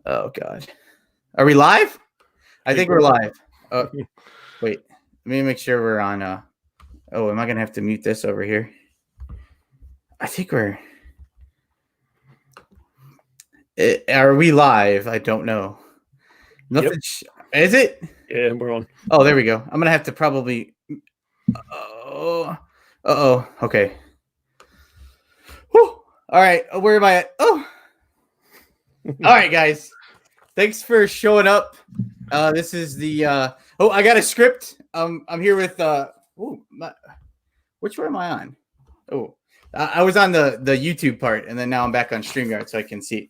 Oh God, are we live? I think we're live. Wait, let me make sure we're on. Oh, am I gonna have to mute this over here? I think we're. Are we live? I don't know. Nothing. Yep. Is it? Yeah, we're on. Oh, there we go. I'm gonna have to probably. Oh. Okay. Whew. All right. Where am I at? Oh. All right, guys. Thanks for showing up. This is the. I got a script. I'm here with. Which one am I on? Oh, I was on the YouTube part, and then now I'm back on StreamYard, so I can see.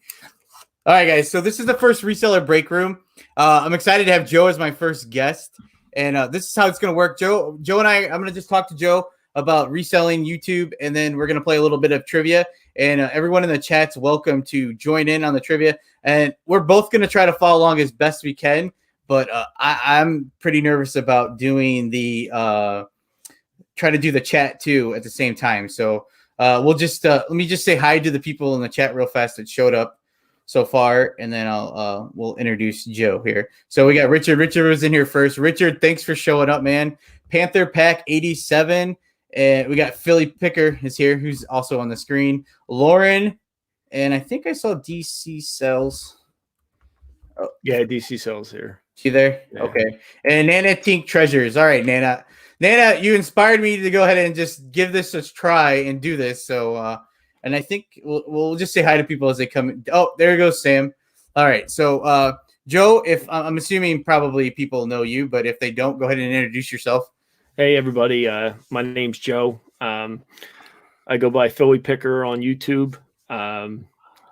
All right, guys. So this is the first reseller break room. I'm excited to have Joe as my first guest, and this is how it's going to work. Joe and I'm going to just talk to Joe about reselling YouTube, and then we're going to play a little bit of trivia. And everyone in the chat's welcome to join in on the trivia. And we're both going to try to follow along as best we can. But I'm pretty nervous about doing the try to do the chat too at the same time. So we'll just let me just say hi to the people in the chat real fast that showed up so far, and then we'll introduce Joe here. So we got Richard. Richard was in here first. Richard, thanks for showing up, man. Panther Pack 87. And we got Philly Picker is here, who's also on the screen. Lauren, and I think I saw DC Cells. Oh. Yeah, DC Cells here. She there? Yeah. Okay. And Nana Tink Treasures. All right, Nana. Nana, you inspired me to go ahead and just give this a try and do this. So, and I think we'll just say hi to people as they come in. Oh, there goes Sam. All right. So, Joe, if I'm assuming probably people know you, but if they don't, go ahead and introduce yourself. Hey, everybody. My name's Joe. I go by Philly Picker on YouTube. I'm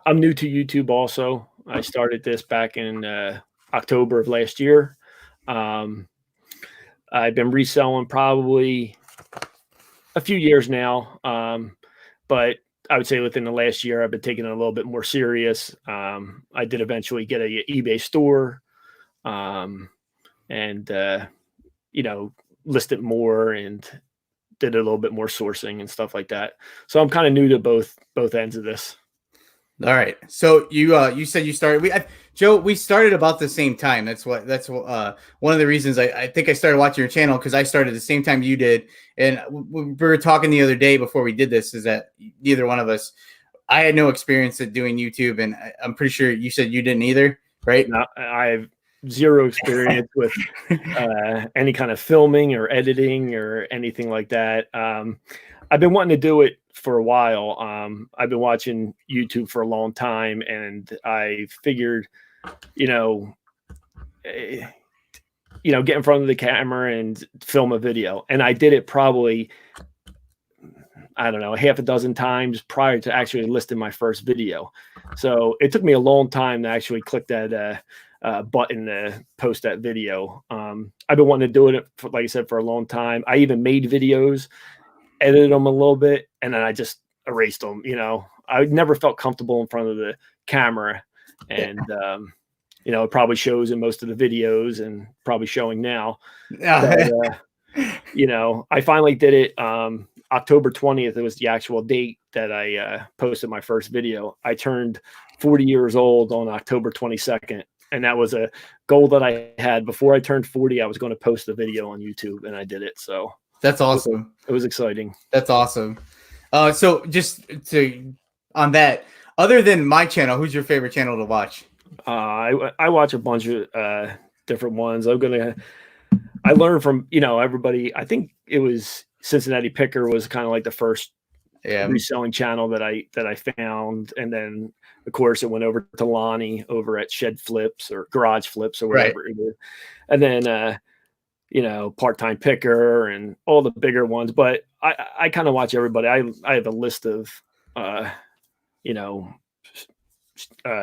new to YouTube also. I started this back in October of last year. I've been reselling probably a few years now, but I would say within the last year, I've been taking it a little bit more serious. I did eventually get an eBay store and, listed more and did a little bit more sourcing and stuff like that. So I'm kind of new to both ends of this. All right. So you said you started. Joe, we started about the same time. That's one of the reasons I think I started watching your channel, because I started the same time you did. And we were talking the other day before we did this, is that neither one of us, I had no experience at doing YouTube, and I'm pretty sure you said you didn't either, right? No, I have zero experience with any kind of filming or editing or anything like that. I've been wanting to do it for a while. I've been watching YouTube for a long time, and I figured, get in front of the camera and film a video. And I did it probably, I don't know, half a dozen times prior to actually listing my first video. So it took me a long time to actually click that button to post that video. I've been wanting to do it, like I said, for a long time. I even made videos, edited them a little bit, and then I just erased them. I never felt comfortable in front of the camera, and it probably shows in most of the videos and probably showing now. But, I finally did it. October 20th, it was the actual date that I posted my first video. I turned 40 years old on October 22nd. And that was a goal that I had before I turned 40. I was going to post a video on YouTube, and I did it. So that's awesome. It was exciting. That's awesome. So just on that, other than my channel, who's your favorite channel to watch? I watch a bunch of different ones. I learned from, everybody. I think it was Cincinnati Picker was kind of like the first reselling channel that I found. And then of course it went over to Lonnie over at Shed Flips or Garage Flips or whatever it is. And then, Part-Time Picker and all the bigger ones, but I kind of watch everybody. I have a list of,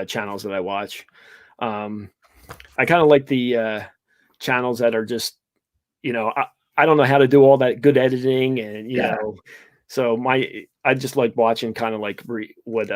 channels that I watch. I kind of like the channels that are just, I don't know how to do all that good editing and, so I just like watching kind of like what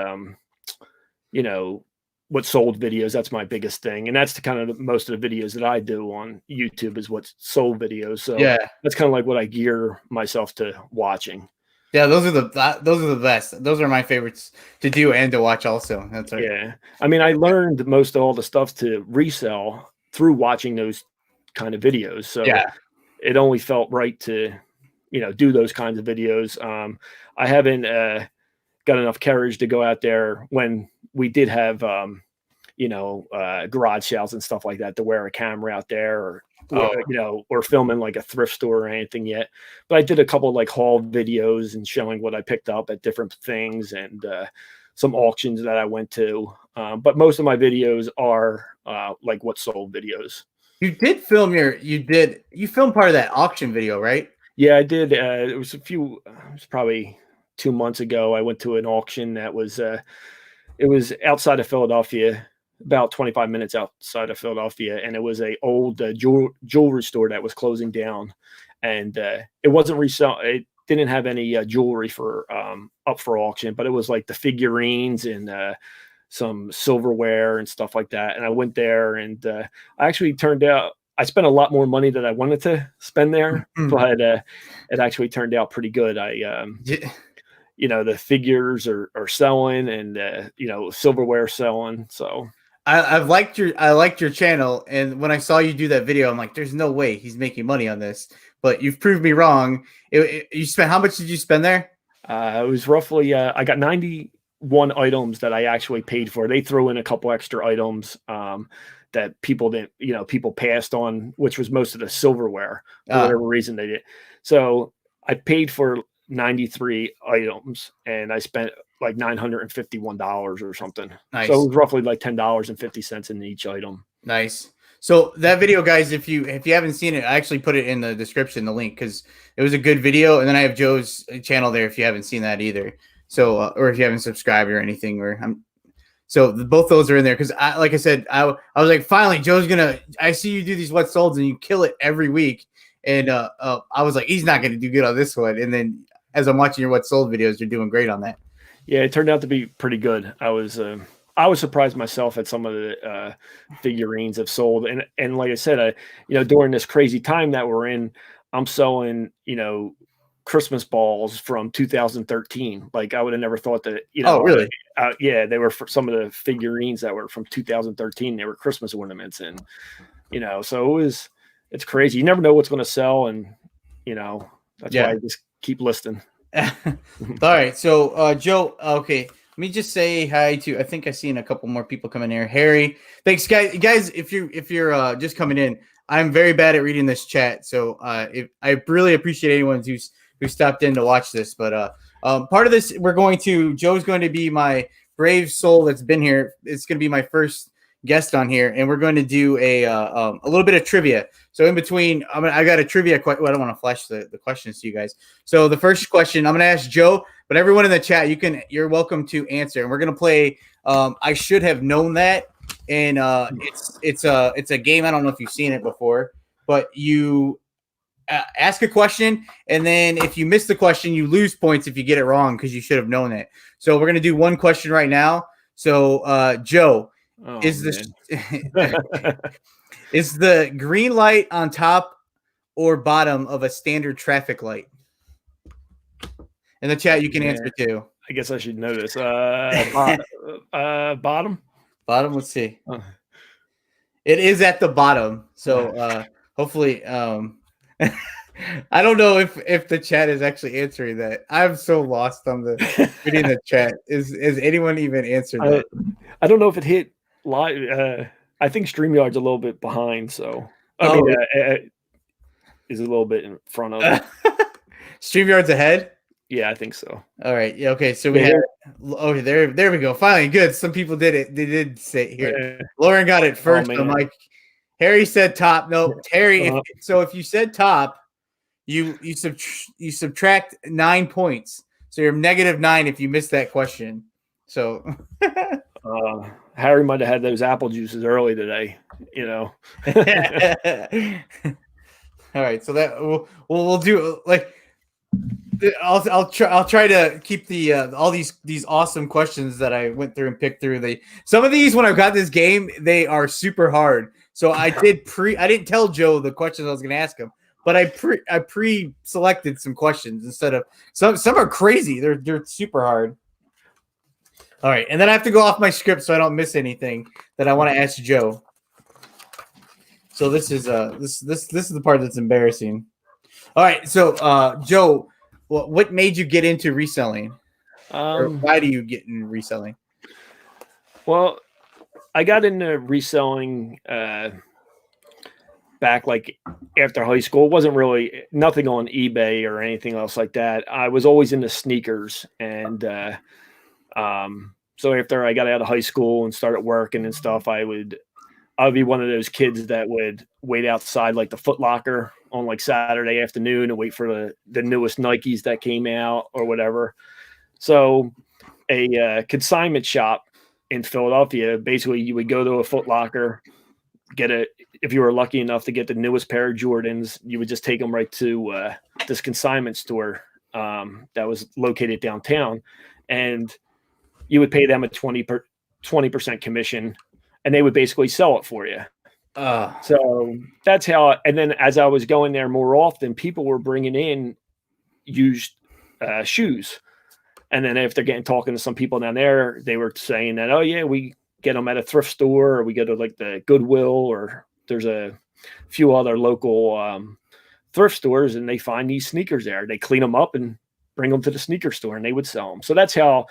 sold videos. That's my biggest thing. And that's the kind of most of the videos that I do on YouTube is what's sold videos. So that's kind of like what I gear myself to watching. Yeah, those are the best. Those are my favorites to do and to watch also. That's right. Yeah. I mean, I learned most of all the stuff to resell through watching those kind of videos. So Yeah. it only felt right to, do those kinds of videos. I haven't got enough courage to go out there when we did have, garage sales and stuff like that to wear a camera out there or, Oh, or filming like a thrift store or anything yet. But I did a couple of like haul videos and showing what I picked up at different things and some auctions that I went to. But most of my videos are like what sold videos. you filmed part of that auction video, right? Yeah, I did. It was probably 2 months ago. I went to an auction that was, it was outside of Philadelphia, about 25 minutes outside of Philadelphia. And it was a old jewelry store that was closing down. And it wasn't resell. It didn't have any jewelry for up for auction, but it was like the figurines and some silverware and stuff like that. And I went there and I actually turned out, I spent a lot more money than I wanted to spend there, but it actually turned out pretty good. The figures are selling and, silverware selling. So I liked your channel, and when I saw you do that video, I'm like, there's no way he's making money on this. But you've proved me wrong. You spent how much did you spend there? it was roughly, I got 91 items that I actually paid for. They threw in a couple extra items that people didn't, people passed on, which was most of the silverware for whatever reason they did. So I paid for 93 items and I spent like $951 or something. Nice. So it was roughly like $10.50 in each item. Nice. So that video, guys, if you haven't seen it, I actually put it in the description, the link, because it was a good video. And then I have Joe's channel there if you haven't seen that either. So or if you haven't subscribed or anything, both those are in there because like I said, I was like, finally, Joe's gonna. I see you do these what solds and you kill it every week, and I was like, he's not gonna do good on this one. And then as I'm watching your what sold videos, you're doing great on that. Yeah, it turned out to be pretty good. I was surprised myself at some of the figurines I've sold, and like I said, during this crazy time that we're in, I'm selling Christmas balls from 2013. Like I would have never thought that. Oh, really? Yeah, they were for some of the figurines that were from 2013. They were Christmas ornaments, and so it's crazy. You never know what's going to sell, and that's why I just keep listing. All right, so Joe, okay, let me just say hi to. I think I seen a couple more people coming here. Harry, thanks, guys. If you're just coming in, I'm very bad at reading this chat, so I really appreciate anyone who stopped in to watch this. But part of this, Joe's going to be my brave soul that's been here. It's going to be my first guest on here, and we're going to do a little bit of trivia. So in between, I got a trivia question. Well, I don't want to flash the questions to you guys. So the first question I'm going to ask Joe, but everyone in the chat, you're welcome to answer. And we're going to play. I should have known that, and it's a game. I don't know if you've seen it before, but you ask a question, and then if you miss the question, you lose points if you get it wrong because you should have known it. So we're going to do one question right now. So Joe. Is the green light on top or bottom of a standard traffic light? In the chat, you can answer too. I guess I should know this. Bottom. Bottom. Let's see. It is at the bottom. So hopefully, I don't know if the chat is actually answering that. I'm so lost on reading the chat. Is anyone even answered that? I don't know if it hit live. I think StreamYard's a little bit behind, so is a little bit in front of it. StreamYard's ahead. Yeah, I think so. All right. Yeah. Okay. So we have. Okay. There we go. Finally, good. Some people did it. They did say here. Lauren got it first. I'm like, Harry said top. No, Harry. If you said top, you subtract 9 points. So you're -9 if you missed that question. So. Harry might have had those apple juices early today, All right, so that we'll do like I'll try to keep the all these awesome questions that I went through and picked through. Some of these when I got this game, they are super hard. So I didn't tell Joe the questions I was going to ask him, but I pre-selected some questions instead of some are crazy. They're super hard. All right, and then I have to go off my script so I don't miss anything that I want to ask Joe. So this is this is the part that's embarrassing. All right, so Joe, what made you get into reselling? Or why do you get in reselling? Well, I got into reselling back like after high school. It wasn't really nothing on eBay or anything else like that. I was always into sneakers, and so after I got out of high school and started working and stuff, I'd be one of those kids that would wait outside like the Foot Locker on like Saturday afternoon and wait for the newest Nikes that came out or whatever. So a consignment shop in Philadelphia, basically you would go to a Foot Locker, if you were lucky enough to get the newest pair of Jordans, you would just take them right to this consignment store that was located downtown, and you would pay them a 20% commission, and they would basically sell it for you. So that's how. And then as I was going there more often, people were bringing in used shoes. And then after talking to some people down there, they were saying that, oh yeah, we get them at a thrift store, or we go to like the Goodwill, or there's a few other local thrift stores, and they find these sneakers there. They clean them up and bring them to the sneaker store, and they would sell them. So that's how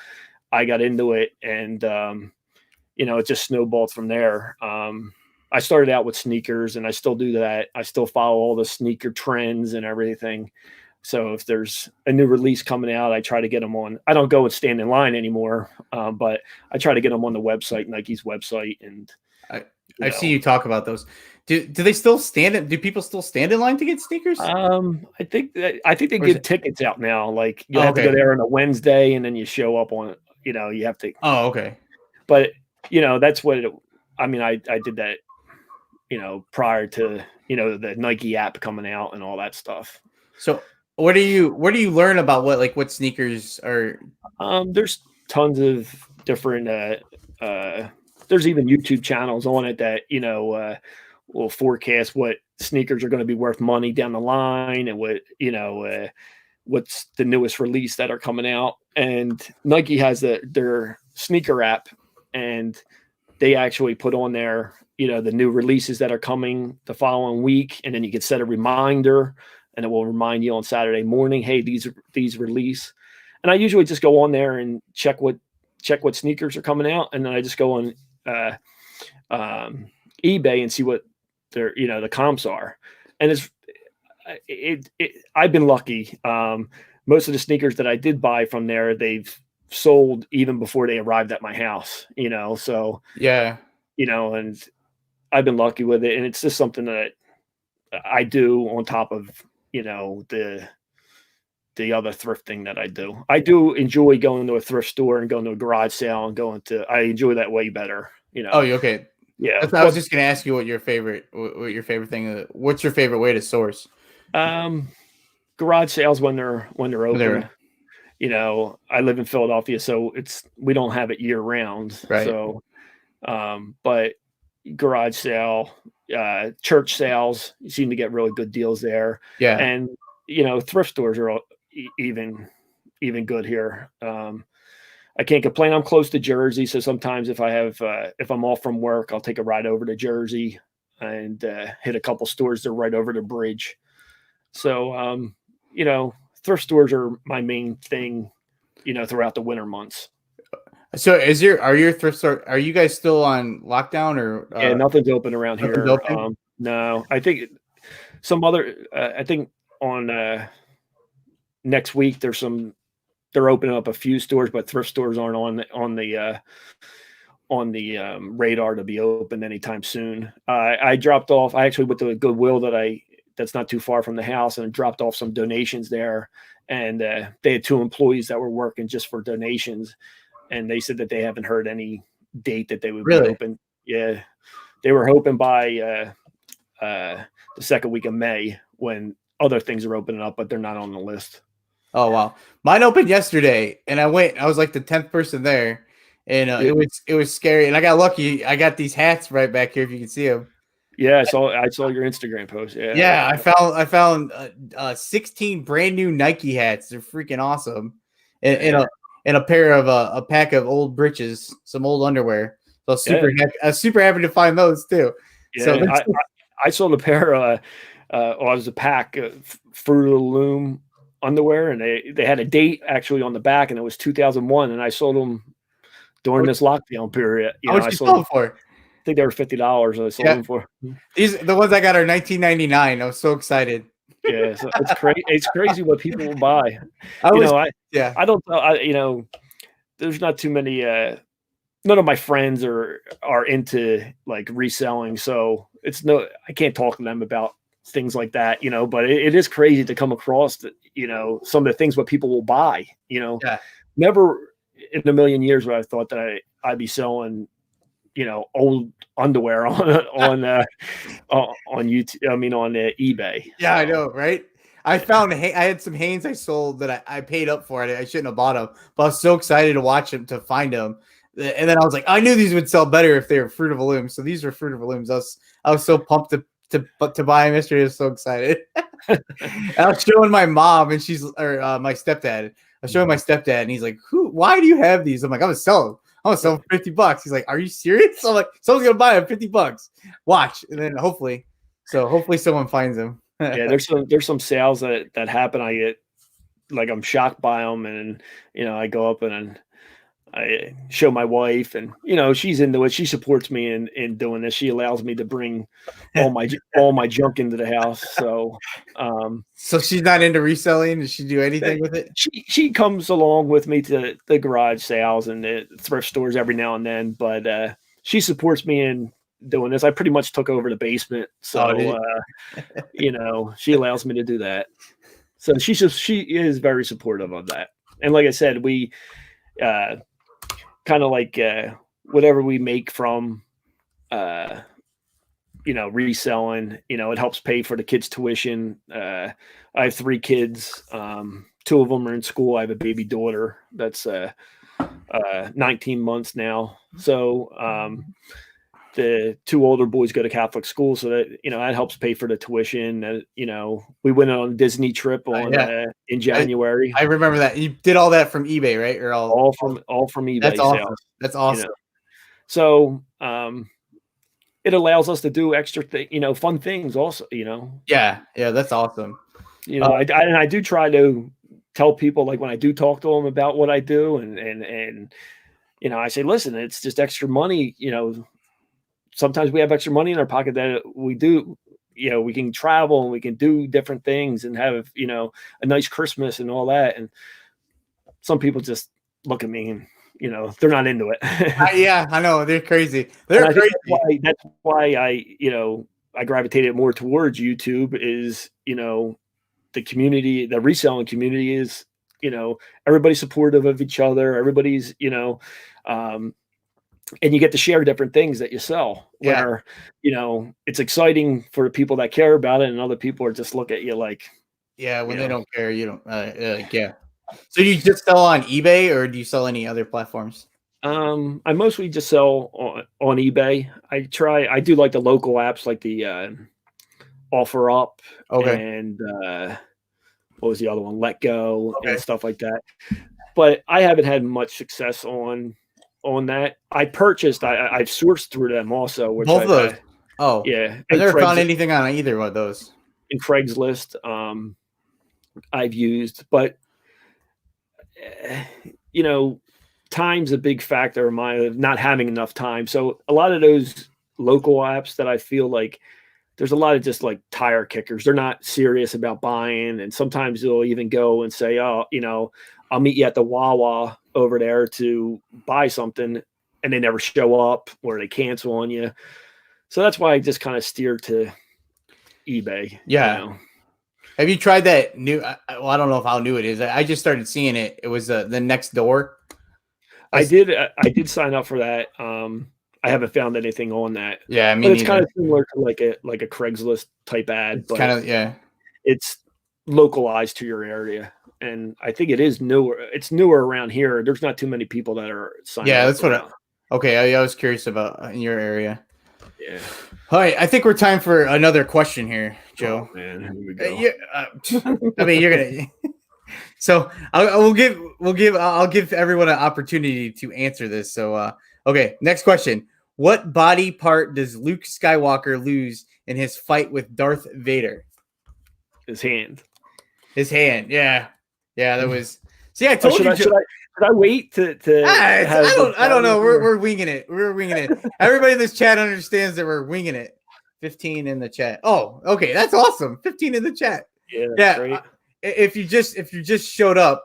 I got into it. And, it just snowballed from there. I started out with sneakers, and I still do that. I still follow all the sneaker trends and everything. So if there's a new release coming out, I try to get them on. I don't go and stand in line anymore, but I try to get them on the website, Nike's website. And I've seen you talk about those. Do they still stand? Do people still stand in line to get sneakers? I think they give tickets out now. Like you have to go there on a Wednesday, and then you show up on. You have to. Oh, okay. But that's what I did that. Prior to the Nike app coming out and all that stuff. So where do you learn about what sneakers are? There's tons of different there's even YouTube channels on it that will forecast what sneakers are going to be worth money down the line, and what what's the newest release that are coming out. And Nike has their sneaker app, and they actually put on there the new releases that are coming the following week, and then you can set a reminder, and it will remind you on Saturday morning, hey, these release. And I usually just go on there and check what sneakers are coming out, and then I just go on eBay and see what their the comps are. And I've been lucky. Most of the sneakers that I did buy from there, they've sold even before they arrived at my house. So yeah, and I've been lucky with it, and it's just something that I do on top of the other thrifting that I do. I do enjoy going to a thrift store and going to a garage sale and I enjoy that way better. Oh, okay. Yeah. I was just gonna ask you what your favorite thing. What's your favorite way to source? Garage sales when they're open. I live in Philadelphia, so we don't have it year round. Right. So, but garage sale, church sales, you seem to get really good deals there. Yeah. And thrift stores are even good here. I can't complain. I'm close to Jersey, so sometimes if I'm off from work, I'll take a ride over to Jersey and hit a couple stores. They're right over the bridge. So thrift stores are my main thing, throughout the winter months. So are your thrift store, are you guys still on lockdown or? Yeah, nothing's open around here. Open? No, I think I think on next week they're opening up a few stores, but thrift stores aren't on the radar to be opened anytime soon. I actually went to a Goodwill that's not too far from the house, and dropped off some donations there. And they had 2 employees that were working just for donations, and they said that they haven't heard any date that they would be open. Yeah, they were hoping by the second week of May, when other things are opening up, but they're not on the list. Oh wow, mine opened yesterday, and I was like the 10th person there, and it was scary. And I got lucky. I got these hats right back here, if you can see them. Yeah, I saw your Instagram post. Yeah. Yeah, I found 16 brand new Nike hats. They're freaking awesome. And a pair of a pack of old breeches, some old underwear. So I was super happy to find those too. So Yeah, I sold a pair. It was a pack of Fruit of the Loom underwear, and they had a date actually on the back, and it was 2001, and I sold them during this lockdown period. how much I you sold sell them. them for? I think they were $50. I sold them for. The ones I got are 1999. I was so excited. Yeah, so it's crazy. It's crazy what people will buy. I was I don't. There's not too many. None of my friends are into like reselling, so I can't talk to them about things like that, but it is crazy to come across that, some of the things what people will buy, never in a million years would I thought that I'd be selling, old underwear on YouTube. I mean, on eBay. Yeah, I know, right? I had some Hanes I sold that I paid up for it. I shouldn't have bought them, but I was so excited to watch them, to find them. And then I was like, I knew these would sell better if they were Fruit of the Loom. So these were Fruit of the Looms. I was so pumped to buy them yesterday. I was so excited. I was showing my mom and my stepdad. I was showing my stepdad and he's like, why do you have these? I'm like, I'm gonna sell them. I'm gonna sell them for $50. He's like, are you serious? I'm like, someone's gonna buy them $50. Watch. And then hopefully someone finds them. Yeah, there's some sales that happen. I get like, I'm shocked by them, and I go up and I show my wife, and she's into it. She supports me in doing this. She allows me to bring all my junk into the house. So so she's not into reselling. Does she do anything with it? She comes along with me to the garage sales and the thrift stores every now and then, but she supports me in doing this. I pretty much took over the basement, so she allows me to do that. So she is very supportive of that. And like I said, we kind of like whatever we make from reselling, it helps pay for the kids' tuition. I have 3 kids. 2 of them are in school. I have a baby daughter that's 19 months now. So the 2 older boys go to Catholic school, so that that helps pay for the tuition. We went on a Disney trip in January. I remember that. You did all that from eBay, right? Or all from eBay that's awesome. sales. That's awesome. So it allows us to do extra fun things also. Yeah, that's awesome. I do try to tell people, like when I do talk to them about what I do, and I say, listen, it's just extra money. Sometimes we have extra money in our pocket that we do, we can travel and we can do different things and have, a nice Christmas and all that. And some people just look at me and, they're not into it. Yeah, I know. They're crazy. They're crazy. That's why I gravitated more towards YouTube is, the community, the reselling community is, everybody's supportive of each other. Everybody's, and you get to share different things that you sell where, it's exciting for the people that care about it, and other people are just look at you like, when they don't care, you don't, yeah. So do you just sell on eBay, or do you sell any other platforms? I mostly just sell on eBay. I do like the local apps, like the Offer Up, and what was the other one? Let Go, and stuff like that. But I haven't had much success on that. I've sourced through them also. Which both of those. Yeah. I never found anything on either one of those. In Craigslist, I've used, but time's a big factor of mine, not having enough time. So a lot of those local apps that I feel like there's a lot of just like tire kickers. They're not serious about buying. And sometimes they'll even go and say, oh, I'll meet you at the Wawa over there to buy something, and they never show up or they cancel on you. So that's why I just kind of steer to eBay. Yeah. Have you tried that new? I don't know how new it is. I just started seeing it. It was the Next Door. I did sign up for that. I haven't found anything on that. Yeah, but it's kind of similar to like a Craigslist type ad. It's kind of it's localized to your area, and I think it is newer. It's newer around here. There's not too many people that are signing up. Yeah, that's what. Okay, I was curious about in your area. Yeah. All right, I think we're time for another question here, Joe. Oh, man, here we go. I mean, you're gonna. So I'll give everyone an opportunity to answer this. So okay, next question. What body part does Luke Skywalker lose in his fight with Darth Vader? His hand. His hand. Yeah. That was. See, I told you. Should I wait to I don't know. We're winging it. We're winging it. Everybody in this chat understands that we're winging it. 15 in the chat. Oh, okay. That's awesome. 15 in the chat. Yeah. Great. If you just showed up,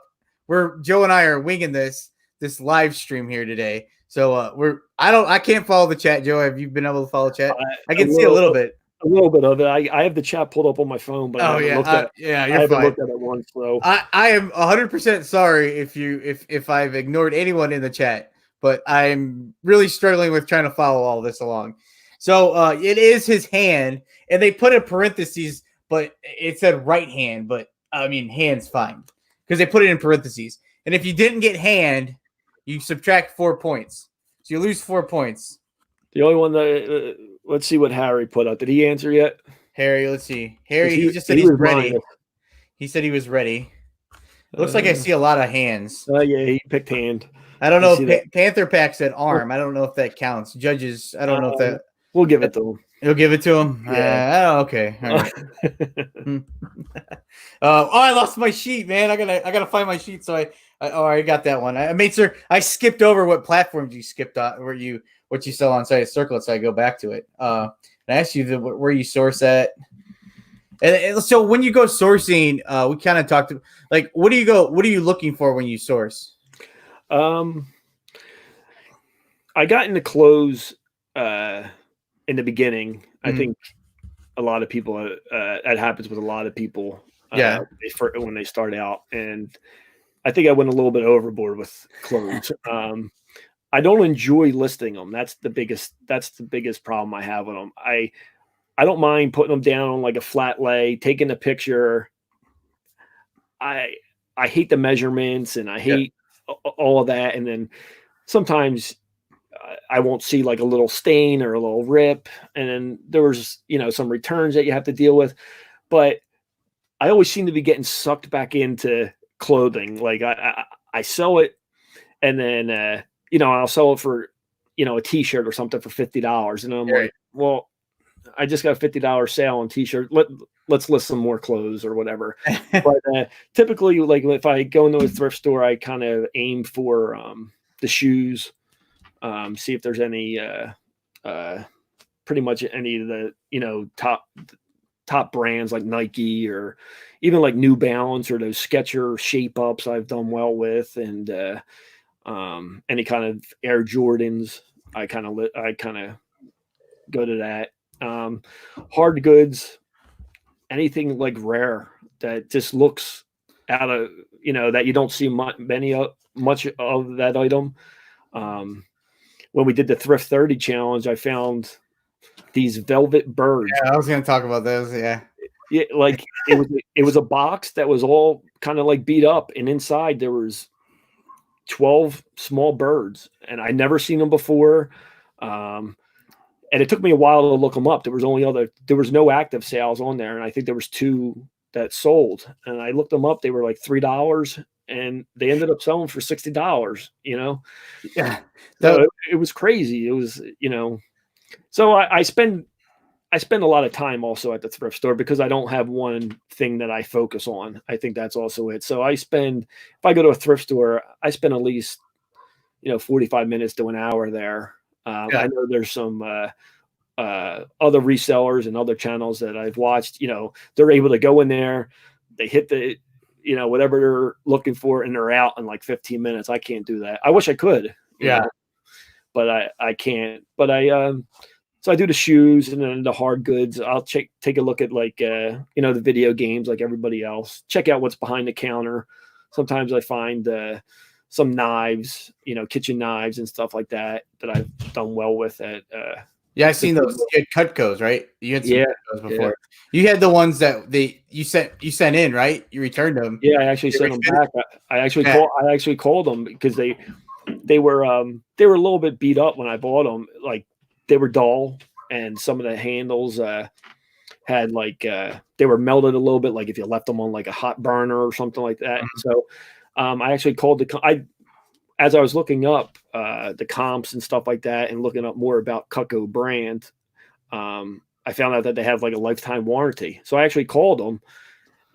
Joe and I are winging this live stream here today. So I can't follow the chat, Joe. Have you been able to follow chat? I can see a little bit. A little bit of it. I have the chat pulled up on my phone, but I haven't looked at it once. So I am 100% sorry if I've ignored anyone in the chat, but I'm really struggling with trying to follow all this along. So it is his hand, and they put in parentheses, but it said right hand, but I mean hand's fine because they put it in parentheses. And if you didn't get hand, you subtract 4 points, so you lose 4 points. The only one that let's see what Harry put up. Did he answer yet? Harry, let's see. Harry, he just said he's ready. He said he was ready. It looks like I see a lot of hands. Yeah, he picked hand. I don't know if Panther Pack said arm. I don't know if that counts. Judges, I don't know if that. We'll give it to him. You'll give it to him? Yeah. Okay. All right. I lost my sheet, man. I gotta find my sheet. So I got that one. I made sure I skipped over what platforms you skipped on, what you sell on site of Circle, so I go back to it. And I asked you where you source at. And so when you go sourcing, we kind of talked like what are you looking for when you source? I got into clothes in the beginning. I think a lot of people that happens with a lot of people when they start out, and I think I went a little bit overboard with clothes. I don't enjoy listing them. That's the biggest problem I have with them. I don't mind putting them down on like a flat lay, taking a picture. I hate the measurements and I hate all of that. And then sometimes I won't see like a little stain or a little rip. And then there was, some returns that you have to deal with. But I always seem to be getting sucked back into clothing. Like I sell it and then, I'll sell it for, a t-shirt or something for $50. And I'm like, well, I just got a $50 sale on t-shirt. Let's list some more clothes or whatever. But typically, like if I go into a thrift store, I kind of aim for the shoes, see if there's any, pretty much any of the, top brands like Nike or even like New Balance or those Skechers shape ups I've done well with. And any kind of Air Jordans, I kind of go to that. Hard goods, anything like rare that just looks out of, that you don't see much of that item. When we did the Thrift 30 challenge, I found these velvet birds. Yeah, I was going to talk about those. Yeah. Yeah, like it was a box that was all kind of like beat up, and inside there was 12 small birds, and I never seen them before. And it took me a while to look them up. There was no active sales on there. And I think there was 2 that sold, and I looked them up. They were like $3 and they ended up selling for $60, Yeah. So it was crazy. It was, so I spend a lot of time also at the thrift store because I don't have one thing that I focus on. I think that's also it. So if I go to a thrift store, I spend at least, 45 minutes to an hour there. I know there's some other resellers and other channels that I've watched, they're able to go in there, they hit the, whatever they're looking for, and they're out in like 15 minutes. I can't do that. I wish I could. But I can't. But so I do the shoes and then the hard goods. I'll take a look at like, the video games like everybody else. Check out what's behind the counter. Sometimes I find some knives, kitchen knives and stuff like that I've done well with at. I've seen those. You had Cutcos, right? You had some Cutcos before. Yeah. You had the ones that you sent in, right? You returned them. Yeah, I actually sent them back. I actually called them because they were a little bit beat up when I bought them. Like they were dull, and some of the handles had like they were melted a little bit, like if you left them on like a hot burner or something like that. So I actually called as I was looking up the comps and stuff like that, and looking up more about Cutco brand, I found out that they have like a lifetime warranty. So I actually called them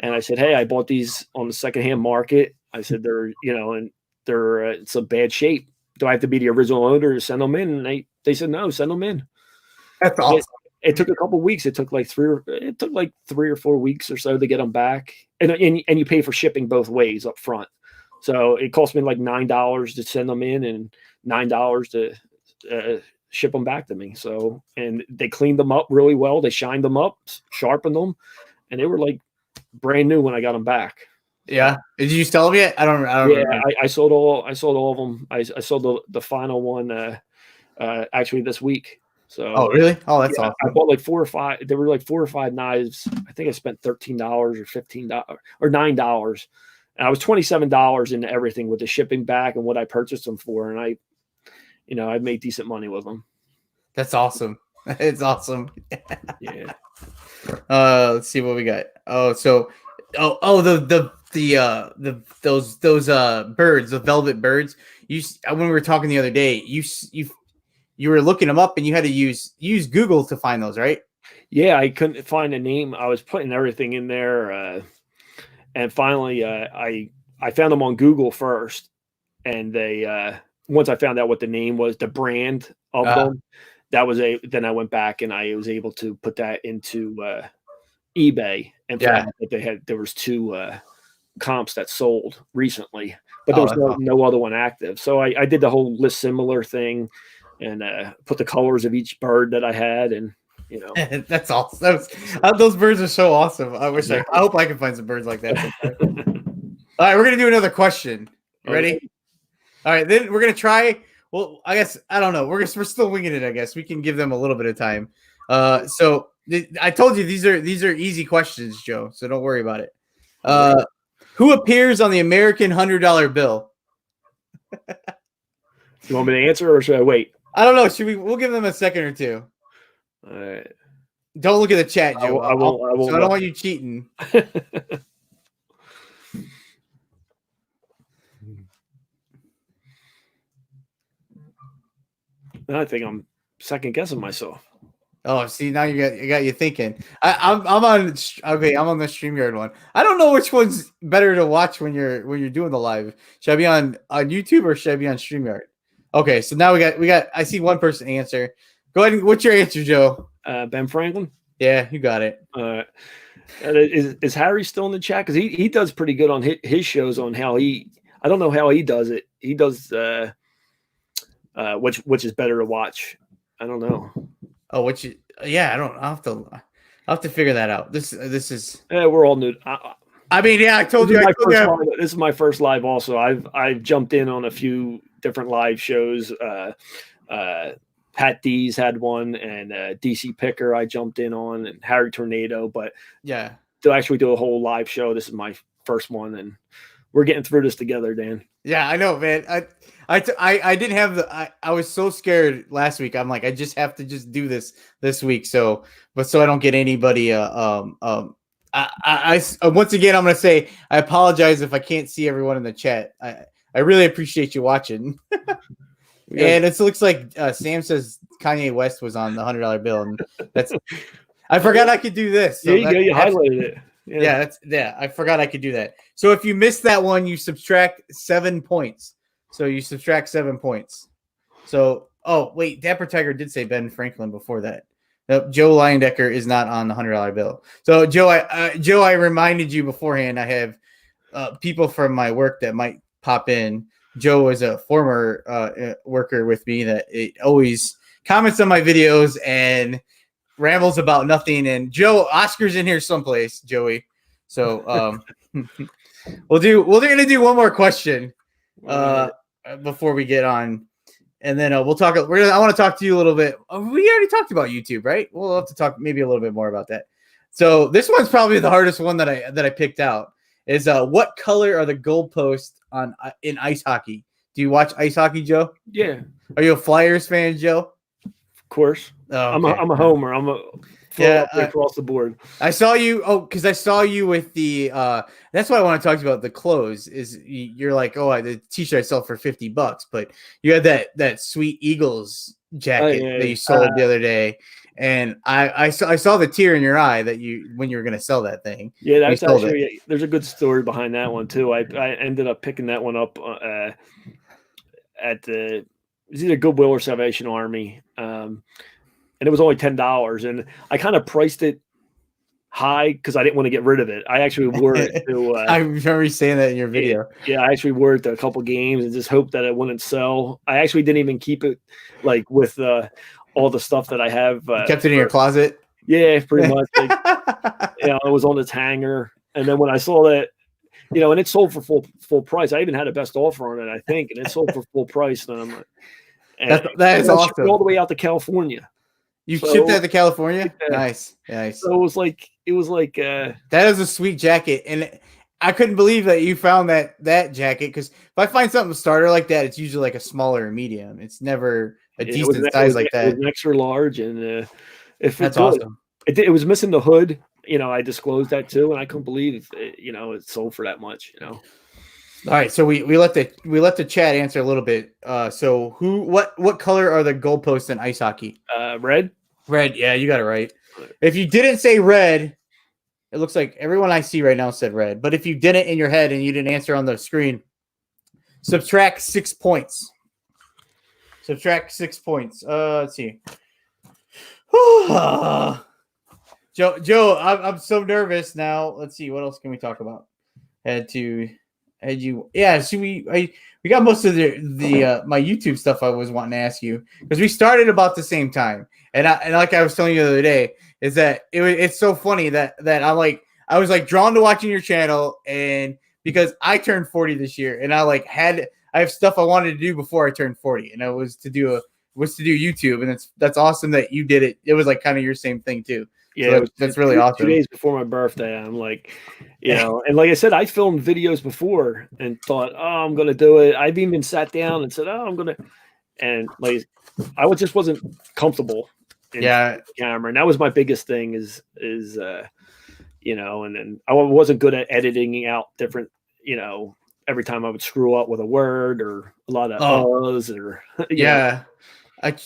and I said, "Hey, I bought these on the secondhand market." I said, "They're, and they're it's a bad shape. Do I have to be the original owner to send them in?" And they said, "No, send them in." That's awesome. It took a couple of weeks. It took like 3 or 4 weeks or so to get them back, and you pay for shipping both ways up front. So it cost me like $9 to send them in and $9 to ship them back to me. So, and they cleaned them up really well. They shined them up, sharpened them, and they were like brand new when I got them back. Yeah. Did you sell them yet? I don't remember. I sold all of them. I sold the final one actually this week. So, oh, really? Oh, that's awesome. I bought like 4 or 5. There were like 4 or 5 knives. I think I spent $13 or $15 or $9. And I was $27 into everything with the shipping back and what I purchased them for. And I made decent money with them. That's awesome. It's awesome. Yeah. Let's see what we got. Oh, so, those birds, the velvet birds. When we were talking the other day, you were looking them up and you had to use Google to find those, right? Yeah, I couldn't find a name. I was putting everything in there, and finally, I found them on Google first, and they once I found out what the name was, the brand of them, then I went back and I was able to put that into eBay and found out that there was 2 comps that sold recently, but there was no other one active. So I did the whole list similar thing and put the colors of each bird that I had, and that's awesome. Those birds are so awesome. I hope I can find some birds like that. All right, we're gonna do another question. Ready? Okay. All right, then we're gonna try. Well, I guess I don't know. We're still winging it. I guess we can give them a little bit of time. So I told you these are easy questions, Joe. So don't worry about it. Who appears on the American $100 bill? You want me to answer, or should I wait? I don't know. We'll give them a second or two. All right. Don't look at the chat, Joe. I won't. So I don't want you cheating. I think I'm second guessing myself. Oh, see, now you got you thinking. I'm on the StreamYard one. I don't know which one's better to watch when you're doing the live. Should I be on YouTube or should I be on StreamYard? Okay, so now we got. I see one person answer. Go ahead. What's your answer, Joe? Ben Franklin. Yeah, you got it. Is Harry still in the chat? Because he does pretty good on his shows on how I don't know how he does it. He does which is better to watch. I don't know. Oh, I don't. I'll have to figure that out. This is. We're all new. I told you. This is my first live. Also, I've jumped in on a few different live shows. Pat D's had one, and DC Picker I jumped in on, and Harry Tornado. But yeah, to actually do a whole live show, this is my first one, and we're getting through this together, Dan. Yeah, I know, man. I didn't have I was so scared last week. I'm like, I just have to just do this week. So I don't get anybody. I once again, I'm going to say, I apologize if I can't see everyone in the chat. I really appreciate you watching. And it looks like Sam says Kanye West was on the $100 bill. And I forgot I could do this. So you highlighted it. Yeah, I forgot I could do that. So if you missed that one, you subtract 7 points. So you subtract 7 points. So, wait, Dapper Tiger did say Ben Franklin before that. Nope, Joe Leyendecker is not on the $100 bill. So Joe, I reminded you beforehand. I have people from my work that might pop in. Joe is a former worker with me that always comments on my videos and rambles about nothing. And Joe, Oscar's in here someplace, Joey. So we're gonna do one more question before we get on, and then we'll talk. I want to talk to you a little bit. We already talked about YouTube, right? We'll have to talk maybe a little bit more about that. So this one's probably the hardest one that I picked out. Is what color are the goalposts in ice hockey? Do you watch ice hockey, Joe? Yeah. Are you a Flyers fan, Joe? Of course. Oh, I'm okay. a homer. I'm a Yeah, across the board. I saw you. Oh, because I saw you with the. That's what I want to talk to you about. The clothes is you're like, oh, the t-shirt I sell for $50, but you had that sweet Eagles jacket that you sold the other day, and I saw the tear in your eye that when you were gonna sell that thing. Yeah, You that's sold it. actually there's a good story behind that one too. I ended up picking that one up at the it was either Goodwill or Salvation Army, and it was only $10, and I kind of priced it high because I didn't want to get rid of it. I actually wore it to. I remember you saying that in your video. Yeah, I actually wore it to a couple games and just hoped that it wouldn't sell. I actually didn't even keep it like with all the stuff that I have. You kept it in your closet. Yeah, pretty much. Like, it was on its hanger, and then when I saw that, and it sold for full price. I even had a best offer on it, I think, and it sold for full price. And I'm like, that is awesome. All the way out to California. You shipped that to California? Yeah. Nice. So it was like that is a sweet jacket, and I couldn't believe that you found that jacket, because if I find something starter like that, it's usually like a smaller or medium. It's never a decent size like that. It was an extra large, and that's awesome. It was missing the hood. I disclosed that too, and I couldn't believe it sold for that much. All right, so we let the chat answer a little bit. So what color are the goalposts in ice hockey? Red. Red. Yeah, you got it right. If you didn't say red, it looks like everyone I see right now said red. But if you didn't in your head and you didn't answer on the screen, subtract 6 points. Subtract 6 points. Let's see. Joe, I'm so nervous now. Let's see, what else can we talk about? We got most of the my YouTube stuff I was wanting to ask you, because we started about the same time, and like I was telling you the other day, is that it's so funny that I was like drawn to watching your channel, and because I turned 40 this year, and I have stuff I wanted to do before I turned 40, and it was to do YouTube, and that's awesome that you did it. It was like kind of your same thing too. Yeah, so that's really awesome. 2 days before my birthday, I'm like, and like I said, I filmed videos before and thought, oh, I'm gonna do it. I've even sat down and said, oh, I'm gonna, and like, I just wasn't comfortable in the camera, and that was my biggest thing. Is and then I wasn't good at editing out different, every time I would screw up with a word or a lot of uhs or yeah. I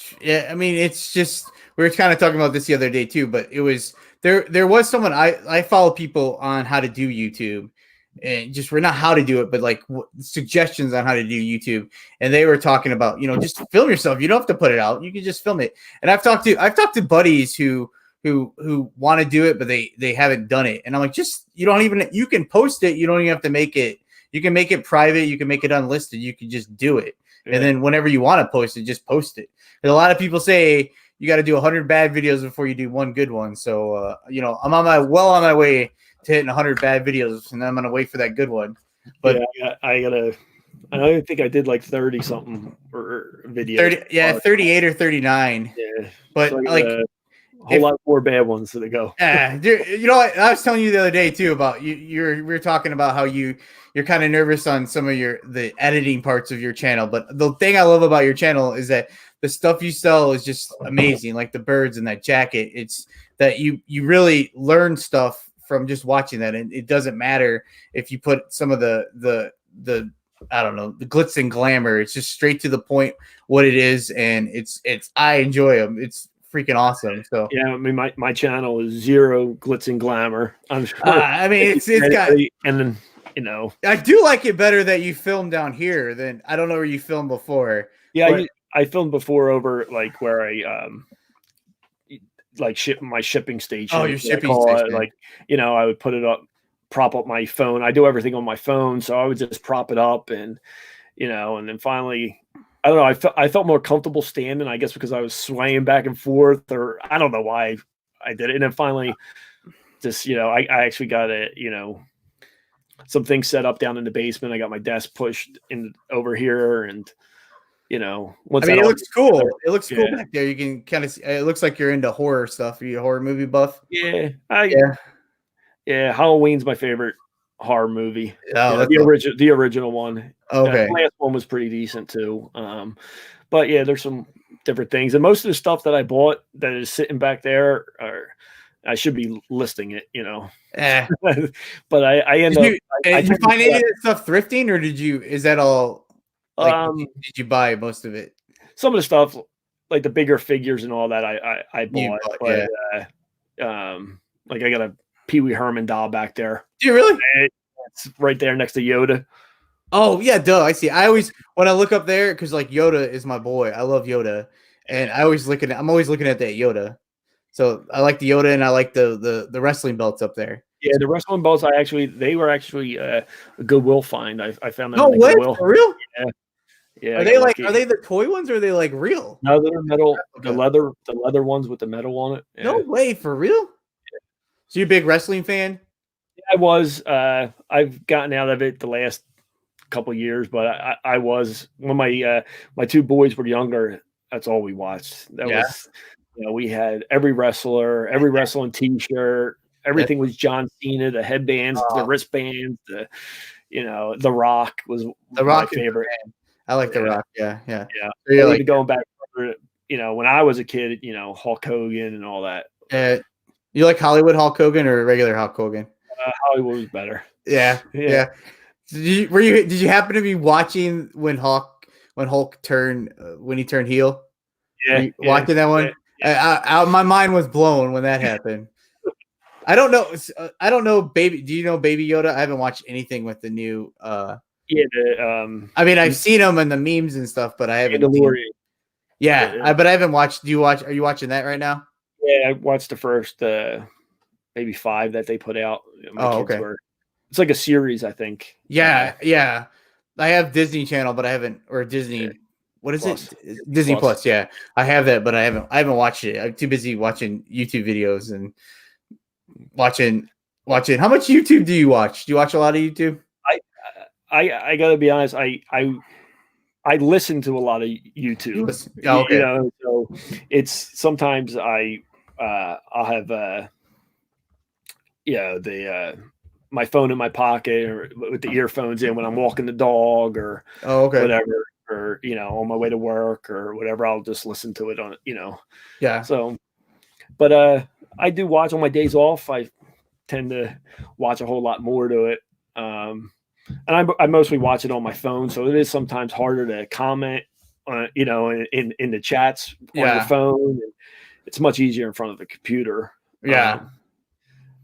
mean, it's just, we were kind of talking about this the other day too, but it was there was someone I follow people on how to do YouTube, and just not how to do it, but like suggestions on how to do YouTube. And they were talking about, just film yourself. You don't have to put it out. You can just film it. And I've talked to buddies who want to do it, but they haven't done it. And I'm like, you can post it. You don't even have to make it. You can make it private. You can make it unlisted. You can just do it. And then whenever you want to post it, just post it. And a lot of people say you got to do 100 bad videos before you do one good one. So, I'm on my way to hitting 100 bad videos, and then I'm going to wait for that good one. But I don't think I did like 30 something or videos. 38 or 39. Yeah. But so a whole lot more bad ones to go. You know what? I was telling you the other day too about we were talking about how you're kind of nervous on some of the editing parts of your channel. But the thing I love about your channel is that the stuff you sell is just amazing. Like the birds and that jacket. It's that you really learn stuff from just watching that. And it doesn't matter if you put some of the I don't know, the glitz and glamour. It's just straight to the point what it is. And I enjoy them. It's freaking awesome. So yeah, I mean, my channel is zero glitz and glamour. I'm sure. I mean, it's got, and then I do like it better that you filmed down here than, I don't know where you filmed before. Yeah, I filmed before over like where I like my shipping station. Oh, your shipping station. Like, I would put it up, prop up my phone. I do everything on my phone, so I would just prop it up, and and then finally, I don't know, I felt more comfortable standing, I guess because I was swaying back and forth, or I don't know why I did it. And then finally, just I actually got some things set up down in the basement. I got my desk pushed in over here, and once it looks cool. It looks cool back there. You can kind of see, it looks like you're into horror stuff. Are you a horror movie buff? Yeah. Halloween's my favorite horror movie. Oh, the original one. Okay. The last one was pretty decent too. But yeah, there's some different things. And most of the stuff that I bought that is sitting back there, I should be listing it, Eh. but I end Did up. you find any of that stuff thrifting, or is that all like? Did you buy most of it? Some of the stuff, like the bigger figures and all that, I bought. But like I got a Pee Wee Herman doll back there. Do you really? It's right there next to Yoda. Oh yeah, duh. I see. I always when I look up there because like Yoda is my boy. I love Yoda, and I'm always looking at that Yoda. So I like the Yoda, and I like the wrestling belts up there. Yeah, the wrestling belts. They were actually a Goodwill find. I found them. No way, Goodwill. for real? Yeah. Are they the toy ones, or are they like real? No, they're metal. Okay. The leather ones with the metal on it. Yeah. No way, for real? Yeah. So you a big wrestling fan? Yeah, I was. I've gotten out of it the last couple of years, but I was when my two boys were younger. That's all we watched. That was, we had every wrestling T-shirt. Everything was John Cena. The headbands, the wristbands, the Rock was my favorite. I like the Rock. Yeah. So you're like going back, when I was a kid, Hulk Hogan and all that. You like Hollywood Hulk Hogan or regular Hulk Hogan? Hollywood was better. Yeah. Did you happen to be watching when Hulk turned when he turned heel? Yeah. Watching that one? Yeah. My mind was blown when that happened. I don't know, baby. Do you know Baby Yoda? I haven't watched anything with the new. I mean, I've seen them in the memes and stuff, but I haven't. But I haven't watched. Are you watching that right now? Yeah, I watched the first maybe 5 that they put out. Okay. It's like a series, I think. Yeah. I have Disney Channel, but I haven't, or Disney. Yeah. What is it? Disney Plus. Yeah, I have that, but I haven't watched it. I'm too busy watching YouTube videos and watching. How much YouTube do you watch? Do you watch a lot of YouTube? I gotta be honest. I listen to a lot of YouTube. Okay. So it's sometimes I'll have my phone in my pocket or with the earphones in when I'm walking the dog or whatever, or on my way to work or whatever. I'll just listen to it on Yeah. So, but I do watch on my days off. I tend to watch a whole lot more to it. And I mostly watch it on my phone, so it is sometimes harder to comment on, in the chats on your phone. It's much easier in front of the computer. Yeah.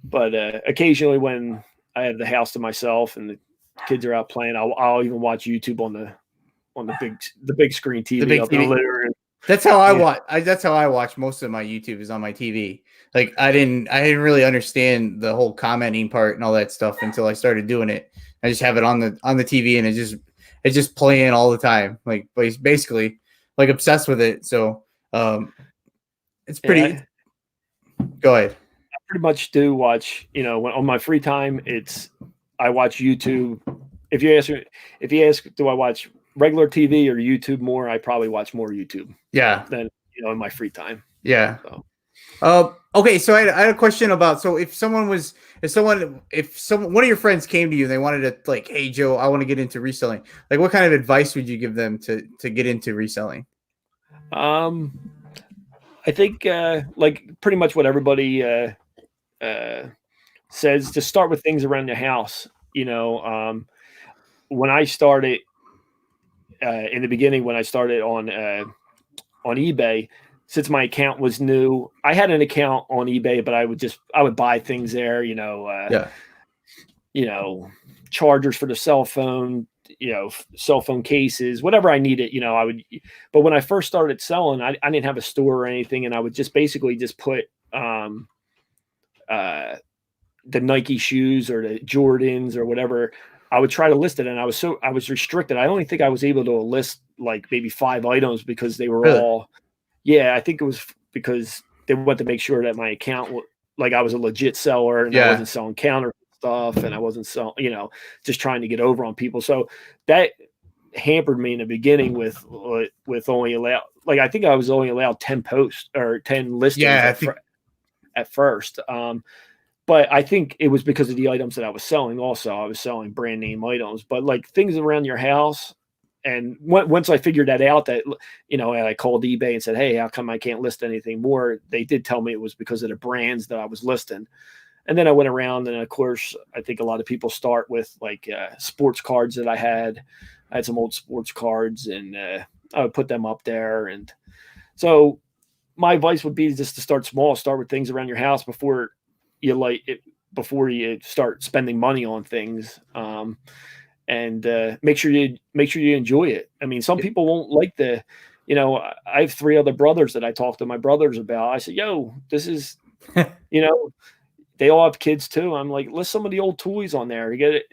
But occasionally when I have the house to myself and the kids are out playing, I'll even watch YouTube on the big screen TV. The big TV. That's how I watch. That's how I watch most of my YouTube is on my TV. Like I didn't really understand the whole commenting part and all that stuff until I started doing it. I just have it on the TV and it's just playing all the time. Like basically like obsessed with it. So it's pretty. Go ahead. I pretty much do watch. When on my free time, I watch YouTube. If you ask, do I watch regular TV or YouTube more? I probably watch more YouTube. Yeah. Than in my free time. Yeah. So. Okay, so I had a question about if one of your friends came to you and they wanted to like, hey Joe, I want to get into reselling. Like, what kind of advice would you give them to get into reselling? I think like pretty much what everybody says, to start with things around your house. When I started in the beginning, when I started on eBay. Since my account was new, I had an account on eBay, but I would buy things there, chargers for the cell phone, cell phone cases, whatever I needed, I would. But when I first started selling, I didn't have a store or anything, and I would just basically just put the Nike shoes or the Jordans or whatever. I would try to list it, and I was restricted. I only think I was able to list like maybe 5 items because they were all. Yeah, I think it was because they wanted to make sure that my account, like I was a legit seller and I wasn't selling counterfeit stuff and I wasn't selling, just trying to get over on people. So that hampered me in the beginning with only allowed, like I think I was only allowed 10 posts or 10 listings at first. But I think it was because of the items that I was selling. Also, I was selling brand name items, but like things around your house, once I figured that out, that, you know, and I called eBay and said, hey, how come I can't list anything more? They did tell me it was because of the brands that I was listing. And then I went around, and of course, I think a lot of people start with like sports cards that I had. I had some old sports cards, and I would put them up there. And so my advice would be just to start small, start with things around your house before you start spending money on things. And make sure you enjoy it. I mean, some people won't like you know, I have 3 other brothers that I talk to my brothers about. I said, yo, this is, you know, they all have kids too. I'm like, list some of the old toys on there. You get it.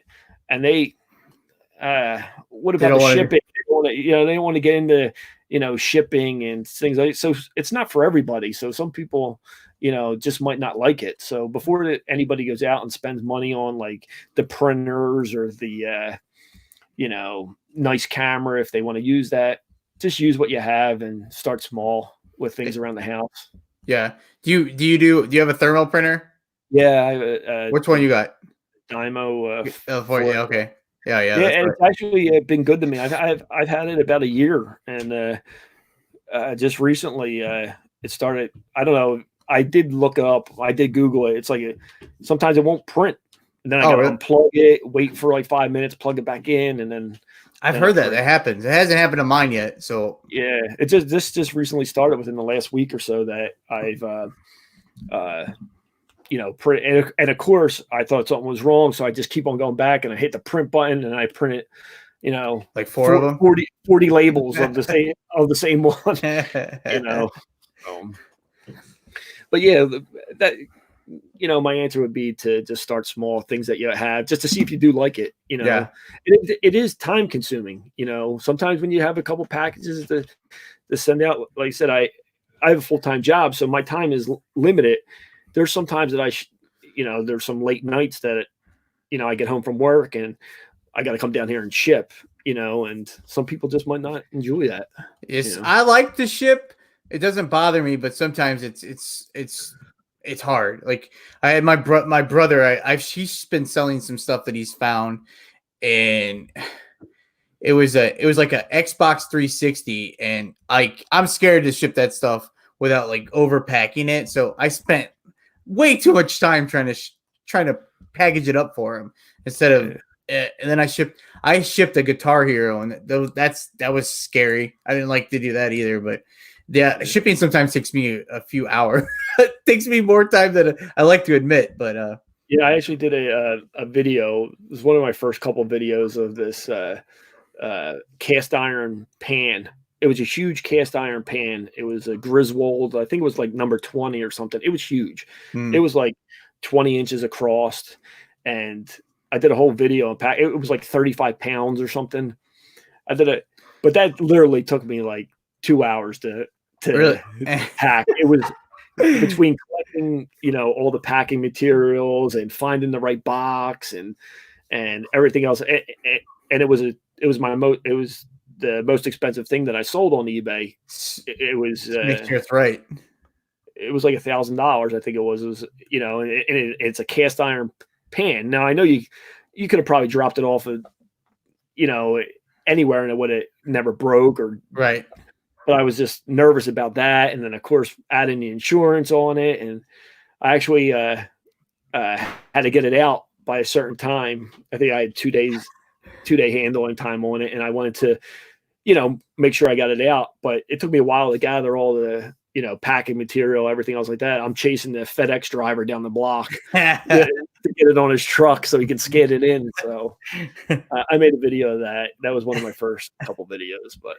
And they, what about the shipping? They don't want to get into, you know, shipping and things like that. So it's not for everybody. So some people, you know, just might not like it. So before anybody goes out and spends money on like the printers or the, you know, nice camera, if they want to use that, just use what you have and start small with things around the house. Yeah. Do you have a thermal printer? Yeah. Which one you got? Dymo. Yeah, okay. Yeah. And it's actually been good to me. I've had it about a year, and just recently it started. I don't know. I did look up. I did Google it. It's like sometimes it won't print, and then I got to unplug it, wait for like 5 minutes, plug it back in, and then. I've heard that happens. It hasn't happened to mine yet. So yeah, this just recently started within the last week or so that I've you know, print, and of course I thought something was wrong, so I just keep on going back and I hit the print button and I print it, you know, like 4 of them, 40 labels of the same one, you know. But yeah, that, you know, my answer would be to just start small, things that you have, just to see if you do like it, you know. Yeah. It is time consuming, you know. Sometimes when you have a couple packages to send out, like I said, I have a full-time job, so my time is limited. There's sometimes that you know, there's some late nights that, you know, I get home from work and I got to come down here and ship, you know, and some people just might not enjoy that. Yes, you know? I like to ship. It doesn't bother me, but sometimes it's hard. Like I had my brother. He's been selling some stuff that he's found, and it was like a Xbox 360, and I'm scared to ship that stuff without like overpacking it. So I spent way too much time trying to package it up for him instead of, and then I shipped a Guitar Hero, and that was scary. I didn't like to do that either, but yeah, shipping sometimes takes me a few hours. It takes me more time than I like to admit, but yeah, I actually did a video. It was one of my first couple of videos of this cast iron pan. It was a huge cast iron pan. It was a Griswold. I think it was like number 20 or something. It was huge. It was like 20 inches across. And I did a whole video. It was like 35 pounds or something. But that literally took me like 2 hours to really? pack. It was between collecting, you know, all the packing materials and finding the right box and everything else. And it was the most expensive thing that I sold on eBay. It was make sure it's right. It was like $1,000, I think it was. It was, you know, and it's a cast iron pan. Now I know you could have probably dropped it off of, you know, anywhere and it would have never broke or right. But I was just nervous about that, and then of course adding the insurance on it, and I actually had to get it out by a certain time. I think I had 2-day handling time on it, and I wanted to, you know, make sure I got it out. But it took me a while to gather all the, you know, packing material, everything else like that. I'm chasing the FedEx driver down the block to get it on his truck so he can scan it in. So I made a video of that. That was one of my first couple videos, but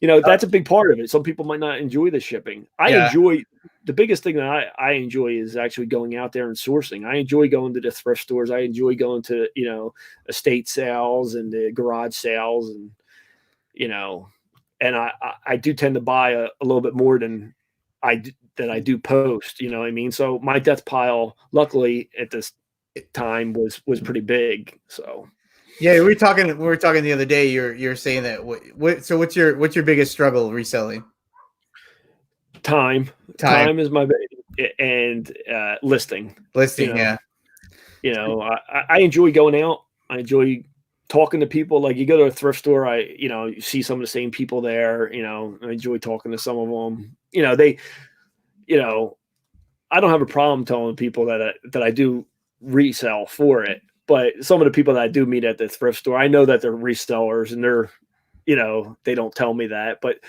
you know, that's a big part of it. Some people might not enjoy the shipping. The biggest thing that I enjoy is actually going out there and sourcing. I enjoy going to the thrift stores. I enjoy going to, you know, estate sales and the garage sales, and, you know, and I do tend to buy a little bit more than I do post, you know what I mean? So my death pile, luckily at this time was pretty big. So yeah, we were talking the other day. You're saying that so what's your biggest struggle reselling? Time is my and listing. You know, yeah. You know, I enjoy going out. I enjoy talking to people. Like you go to a thrift store, you see some of the same people there. I enjoy talking to some of them. I don't have a problem telling people that I do resell for it. But some of the people that I do meet at the thrift store, I know that they're resellers, and they don't tell me that. But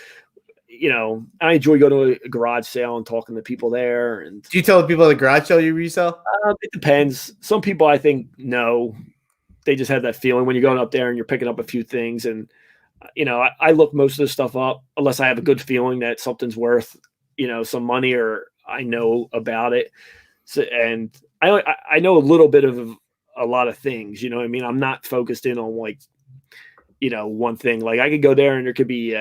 I enjoy going to a garage sale and talking to people there. And Do you tell the people at the garage sale you resell? it depends. Some people I think know. They just have that feeling when you're going up there and you're picking up a few things. And I look most of the stuff up unless I have a good feeling that something's worth some money or I know about it. So, and I know a little bit of a lot of things. You know what I mean? I'm not focused in on like one thing. Like I could go there and there could be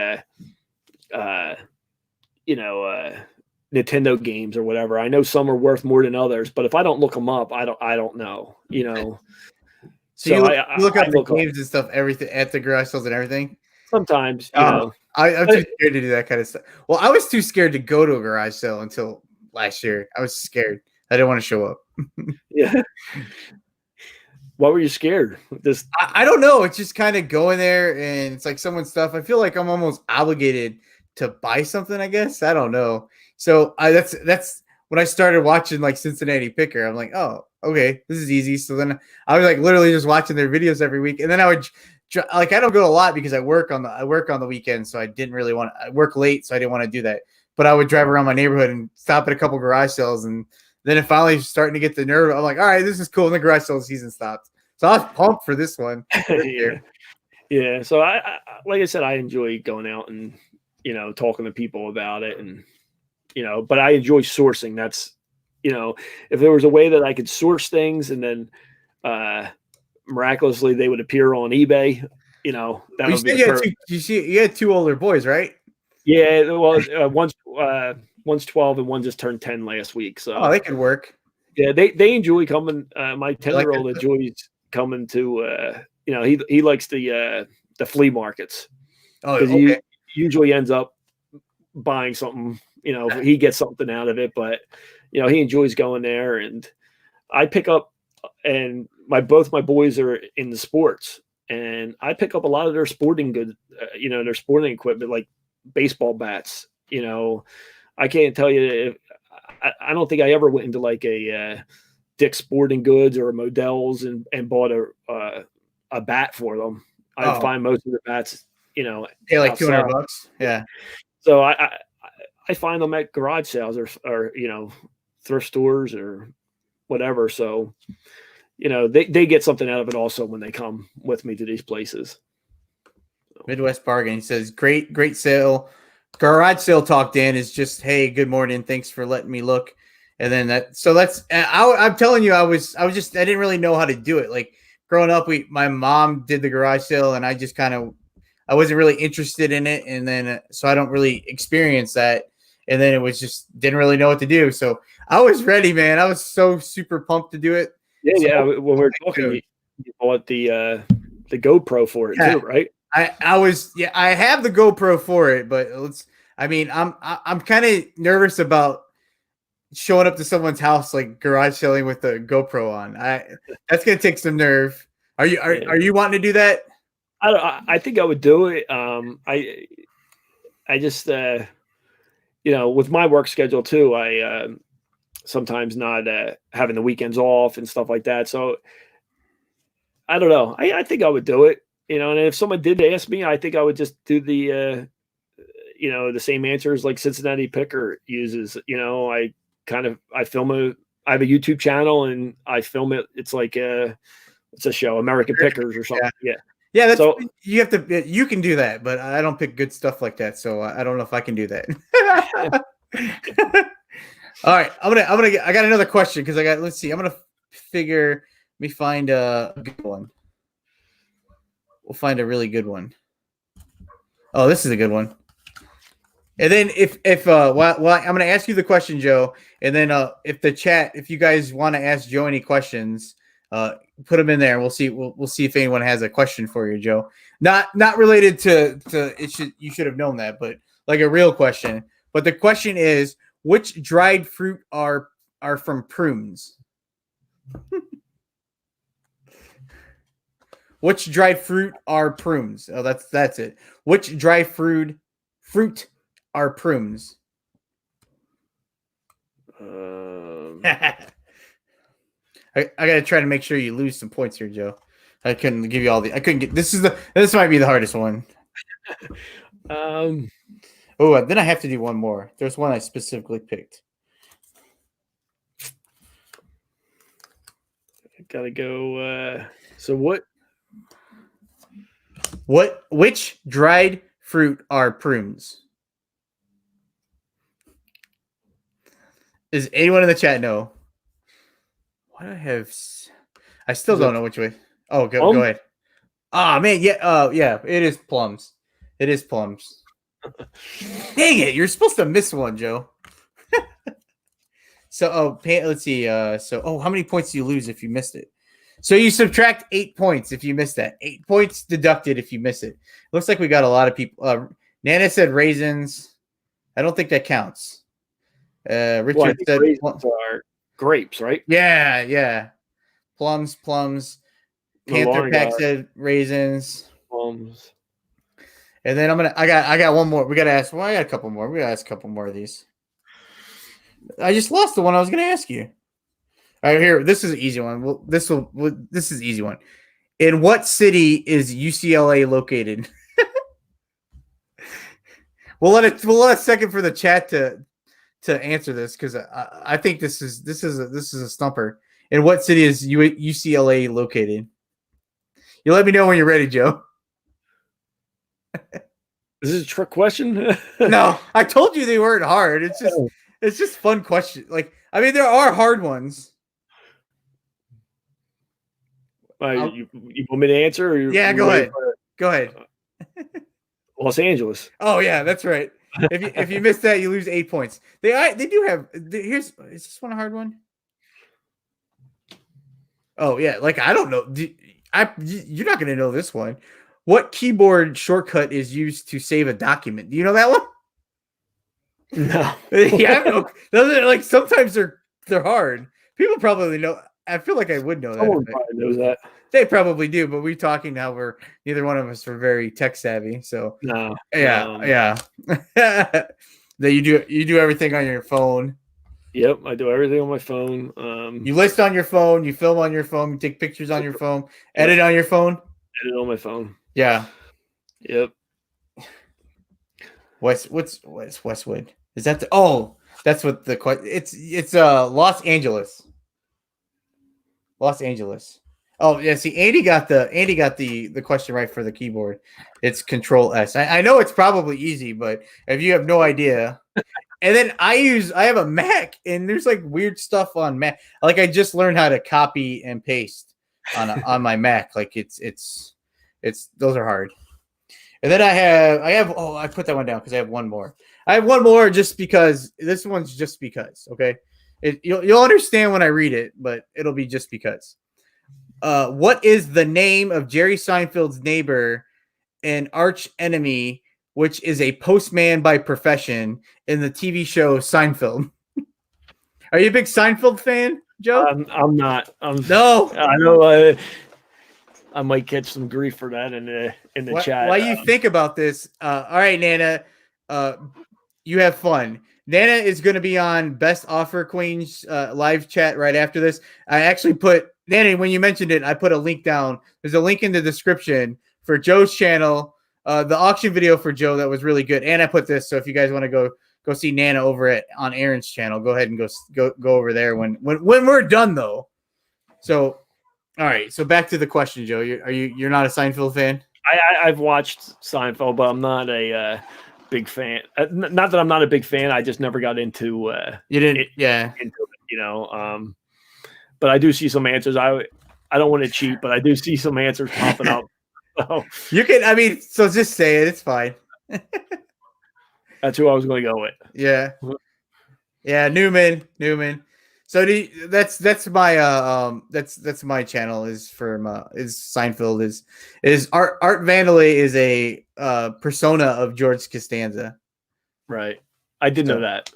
Nintendo games or whatever. I know some are worth more than others, but if I don't look them up, I don't know. So you look up the games and stuff, everything at the garage sales and everything. Sometimes, I'm too scared to do that kind of stuff. Well, I was too scared to go to a garage sale until last year. I was scared. I didn't want to show up. Yeah. Why were you scared? I don't know. It's just kind of going there and it's like someone's stuff. I feel like I'm almost obligated to buy something, I guess. I don't know. So that's when I started watching like Cincinnati Picker. I'm like, oh, okay, this is easy. So then I was like literally just watching their videos every week, and then I would I don't go a lot because I work on the weekend, so I didn't really want to. I work late, so I didn't want to do that. But I would drive around my neighborhood and stop at a couple garage sales, and then it finally starting to get the nerve. I'm like, all right, this is cool. And the garage sale season stopped, so I was pumped for this one. Yeah. So I like I said, I enjoy going out and talking to people about it, and but I enjoy sourcing. That's if there was a way that I could source things and then miraculously they would appear on eBay, that would be you had two older boys, right? Yeah, well, one's 12 and one just turned 10 last week. So they could work. Yeah, they enjoy coming. My 10-year-old enjoys coming to he likes the flea markets. Oh, okay. He usually ends up buying something. He gets something out of it, but he enjoys going there. And I pick up, and both my boys are in the sports, and I pick up a lot of their sporting goods, their sporting equipment, like baseball bats. I can't tell you if I don't think I ever went into like a Dick's Sporting Goods or a Modell's and bought a bat for them. I find most of the bats, like $200. Yeah. So I find them at garage sales or thrift stores or whatever. So they get something out of it also when they come with me to these places. Midwest Bargain. He says, great sale. Garage sale talk, Dan, is just, hey, good morning. Thanks for letting me look. And then I'm telling you, I didn't really know how to do it. Like growing up, my mom did the garage sale and I just I wasn't really interested in it. And then, so I don't really experience that. And then it was just, didn't really know what to do. So I was ready, man. I was so super pumped to do it. Yeah. When we were talking, you bought the GoPro for it too, right? I have the GoPro for it, but I'm kind of nervous about showing up to someone's house, like garage selling with the GoPro on. That's going to take some nerve. Are you wanting to do that? I think I would do it. I just, with my work schedule too, I sometimes not having the weekends off and stuff like that. So I don't know. I think I would do it. And if someone did ask me, I think I would just do the same answers like Cincinnati Picker uses. I film I have a YouTube channel and I film it. It's like it's a show, American Pickers or something. Yeah. That's so you can do that, but I don't pick good stuff like that. So I don't know if I can do that. All right. I got another question because let's see. I'm going to let me find a good one. We'll find a really good one. Oh, this is a good one. And then if I'm going to ask you the question, Joe, and then if you guys want to ask Joe any questions, put them in there. We'll see. We'll see if anyone has a question for you, Joe. Not related to it. You should have known that, but like a real question. But the question is, which dried fruit are from prunes? Which dried fruit are prunes? Oh, that's it. Which dry fruit are prunes? I gotta try to make sure you lose some points here, Joe. I couldn't give you all the. I couldn't get. This might be the hardest one. Oh, then I have to do one more. There's one I specifically picked. I gotta go. So what? Which dried fruit are prunes? Does anyone in the chat know? What do I have? I still don't know which way. Oh, go ahead. Oh man, yeah, yeah, it is plums. It is plums. Dang it, you're supposed to miss one, Joe. So, let's see. How many points do you lose if you missed it? So you subtract 8 points if you missed that. 8 points deducted if you miss it. Looks like we got a lot of people. Nana said raisins. I don't think that counts. Richard said raisins are grapes, right? Yeah. Plums. Panther Pack said raisins. Plums. And then I got one more. We gotta ask. Well, I got a couple more. We gotta ask a couple more of these. I just lost the one I was gonna ask you. All right, here. This is an easy one. This is an easy one. In what city is UCLA located? We'll let a second for the chat to answer this because I think this is a stumper. In what city is UCLA located? You let me know when you're ready, Joe. Is this a trick question? No, I told you they weren't hard. It's just fun question. Like, I mean, there are hard ones. You want me to answer? Or yeah, go ahead. Go ahead. Los Angeles. Oh yeah, that's right. If you miss that, you lose 8 points. They do have. Is this one a hard one? Oh yeah, like I don't know. You're not gonna know this one. What keyboard shortcut is used to save a document? Do you know that one? No. Yeah, those are like sometimes they're hard. People probably know. I feel like I would know Someone that. probably knows that. They probably do, but we're talking now. Neither one of us are very tech savvy. So no. Yeah. That you do everything on your phone. Yep, I do everything on my phone. You list on your phone, you film on your phone, you take pictures on your phone, edit on your phone. Edit on my phone. Yeah. Yep. What's Westwood? Is that that's what the question? It's Los Angeles. Los Angeles. Oh yeah, see, Andy got the question right for the keyboard. It's Control S. I know it's probably easy, but if you have no idea, and then I have a Mac, and there's like weird stuff on Mac. Like I just learned how to copy and paste on my Mac. Like it's those are hard. And then I put that one down because I have one more. I have one more just because this one's just because. Okay, you'll understand when I read it, but it'll be just because. What is the name of Jerry Seinfeld's neighbor and arch enemy, which is a postman by profession in the TV show Seinfeld? Are you a big Seinfeld fan, Joe? I'm not. No. I know. I might catch some grief for that in the chat. While you think about this, all right, Nana, you have fun. Nana is going to be on Best Offer Queens live chat right after this. I actually put Nana, when you mentioned it, I put a link down. There's a link in the description for Joe's channel, the auction video for Joe that was really good. And I put this, so if you guys want to go see Nana over on Aaron's channel, go ahead and go over there when we're done though. So, all right. So back to the question, Joe. You're not a Seinfeld fan? I've watched Seinfeld, but I'm not a big fan. Not that I'm not a big fan. I just never got into. You didn't, into it, you know. But I do see some answers. I don't want to cheat, but I do see some answers popping up. So you can. I mean, so just say it. It's fine. That's who I was going to go with. Yeah. Yeah, Newman. So that's my channel is for is Seinfeld is Art Vandelay is a persona of George Costanza. Right. I did know that.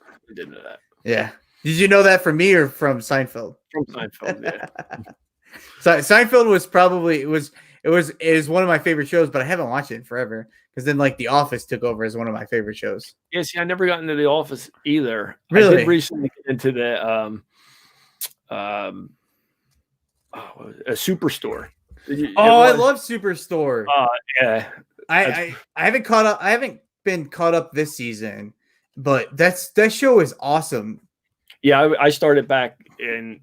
Yeah. Did you know that from me or from Seinfeld? From Seinfeld, yeah. So Seinfeld was probably it is one of my favorite shows, but I haven't watched it in forever because then like The Office took over as one of my favorite shows. Yeah, see, I never got into The Office either. Really? I did recently get into the a Superstore. I love Superstore. Yeah. I haven't caught up. I haven't been caught up this season, but that show is awesome. Yeah, I started back in,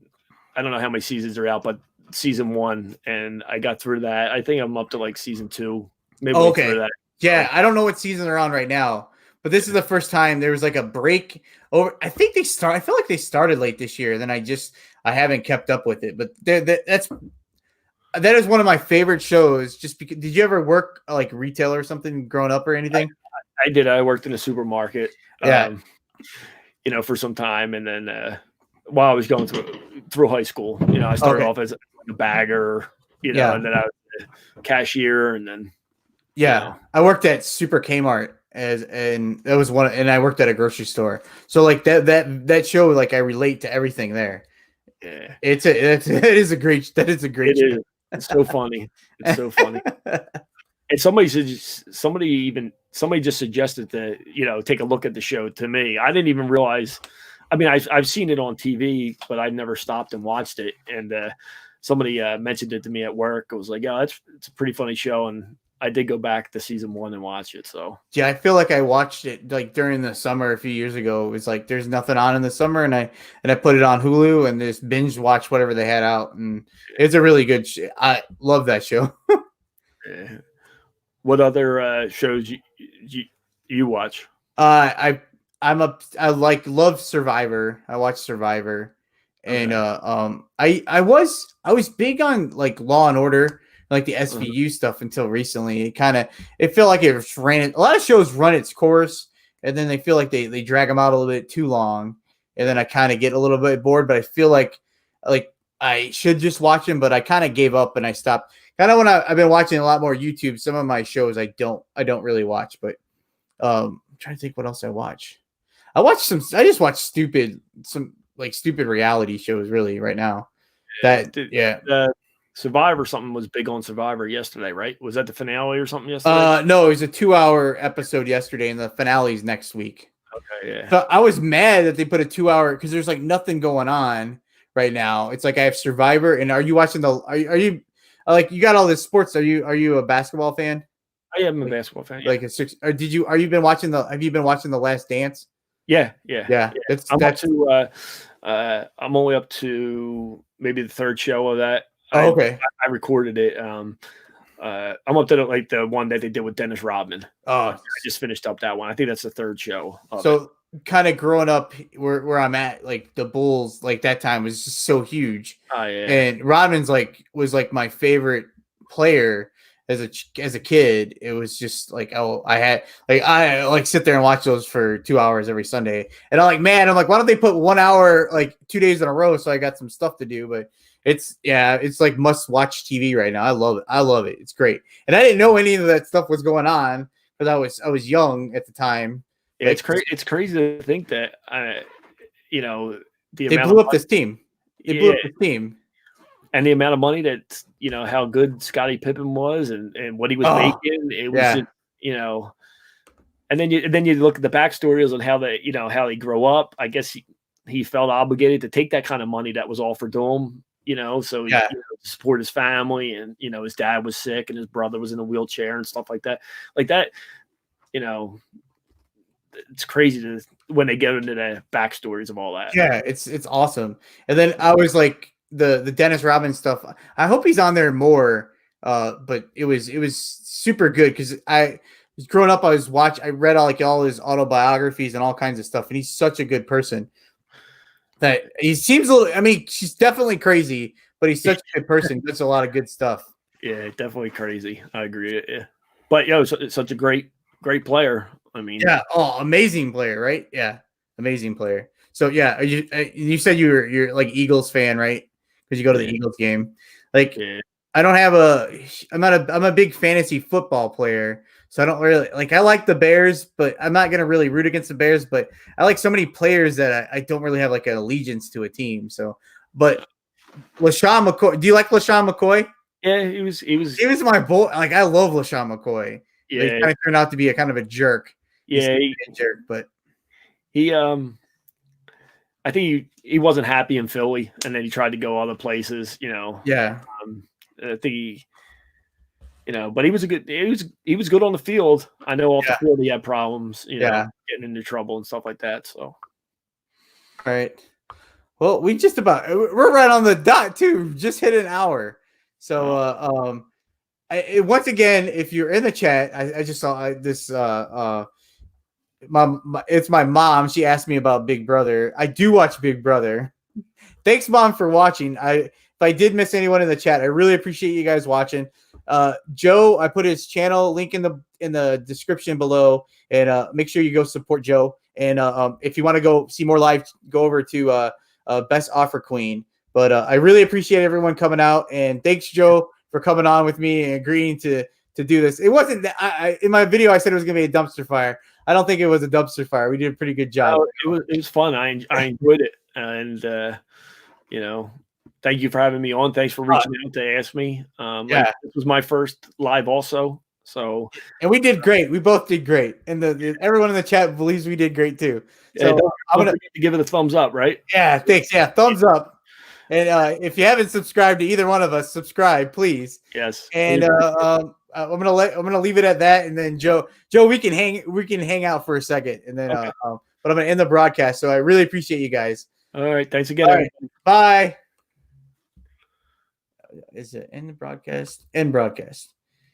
I don't know how many seasons are out, but season 1, and I got through that. I think I'm up to like season 2. Maybe Okay. that. Yeah, I don't know what season they're on right now, but this is the first time there was like a break over. I think I feel like they started late this year. Then I haven't kept up with it, but that is one of my favorite shows. Just because, did you ever work like retail or something growing up or anything? I did. I worked in a supermarket. Yeah. For some time, and then while I was going through high school, I started off as a bagger, and then I was a cashier, and then I worked at Super Kmart and that was one, and I worked at a grocery store. So like that show, like I relate to everything there. Yeah, it is a great show. It's so funny. It's so funny. And somebody just suggested to, take a look at the show to me. I didn't even realize. I mean, I've seen it on TV, but I've never stopped and watched it. And somebody mentioned it to me at work. I was like, "Yeah, it's a pretty funny show." And I did go back to season 1 and watch it. So yeah, I feel like I watched it like during the summer a few years ago. It was like there's nothing on in the summer, and I put it on Hulu and just binge watch whatever they had out. And it's a really good. I love that show. Yeah. What other shows you watch? I love Survivor. I watch Survivor, and I was big on like Law and Order, like the SVU stuff until recently. It felt like it ran. A lot of shows run its course, and then they feel like they drag them out a little bit too long, and then I kind of get a little bit bored. But I feel like I should just watch them, but I kind of gave up and I stopped. Kind of when I've been watching a lot more YouTube. Some of my shows I don't really watch, but I'm trying to think what else I watch. I just watch stupid reality shows really right now. Survivor, something was big on Survivor yesterday, right? Was that the finale or something yesterday? No, it was a 2-hour episode yesterday, and the finale's next week. Okay, yeah. So I was mad that they put a 2-hour because there's like nothing going on right now. It's like I have Survivor, and are you watching are you like you got all this sports? Are you a basketball fan? I am a basketball fan. Yeah. Like have you been watching The Last Dance? Yeah. I'm only up to maybe the 3rd show of that. Okay. I recorded it. I'm up to the one that they did with Dennis Rodman. I just finished up that one. I think that's the 3rd show. So kind of growing up where I'm at, like the Bulls, like that time was just so huge. Oh yeah. And Rodman's was my favorite player as a kid. It was just like, I sit there and watch those for 2 hours every Sunday. And I'm like, why don't they put 1 hour, like 2 days in a row? So I got some stuff to do, but it's like must watch TV right now. I love it. It's great. And I didn't know any of that stuff was going on because I was young at the time. Yeah, it's crazy. It's crazy to think that, they blew up this team. They blew up this team. And the amount of money that, how good Scottie Pippen was and what he was making, it was, and then you look at the backstories on how he grew up. I guess he felt obligated to take that kind of money that was offered to him, so he, support his family, and, his dad was sick and his brother was in a wheelchair and stuff like that. It's crazy when they get into the backstories of all that. Yeah, it's awesome. And then I was like, the Dennis Rodman stuff, I hope he's on there more. But it was super good because growing up, I read all his autobiographies and all kinds of stuff, and he's such a good person. That he seems she's definitely crazy, but he's such a good person. Does a lot of good stuff. Yeah, definitely crazy. I agree. Yeah. But it's such a great player. Amazing player, right? Yeah, amazing player. So yeah, you said you're like Eagles fan, right? Because you go to the Eagles game. I'm a big fantasy football player, so I don't really I like the Bears, but I'm not gonna really root against the Bears. But I like so many players that I don't really have an allegiance to a team. So, but LaShawn McCoy, do you like LaShawn McCoy? Yeah, he was. He was my boy. Like I love LaShawn McCoy. But he Yeah, kind of turned out to be a kind of a jerk. He's yeah. a jerk, but He I think he wasn't happy in Philly, and then he tried to go other places. yeah. I think but he was he was good on the field. I know off the field he had problems, Yeah. getting into trouble and stuff like that. So, All right. Well, we're right on the dot too. Just hit an hour. So once again, if you're in the chat, I just saw this it's my mom. She asked me about Big Brother. I do watch Big Brother. Thanks, Mom, for watching. If I did miss anyone in the chat, I really appreciate you guys watching. Joe, I put his channel link in the description below, and make sure you go support Joe. And if you want to go see more live, go over to Best Offer Queen. But I really appreciate everyone coming out, and thanks, Joe, for coming on with me and agreeing to do this. It wasn't that in my video I said it was gonna be a dumpster fire. I don't think it was a dumpster fire. We did a pretty good job. It was fun. I enjoyed it, and thank you for having me on. Thanks for reaching out to ask me. This was my first live also. So, and we did great. We both did great, and everyone in the chat believes we did great too. So I'm gonna give it a thumbs up, right? Yeah, thanks. Yeah, thumbs up. And if you haven't subscribed to either one of us, subscribe, please. Yes. And I'm gonna leave it at that. And then Joe, we can hang out for a second, and then okay. but I'm gonna end the broadcast. So I really appreciate you guys. All right, thanks again. All right, bye. Is it end the broadcast? End broadcast.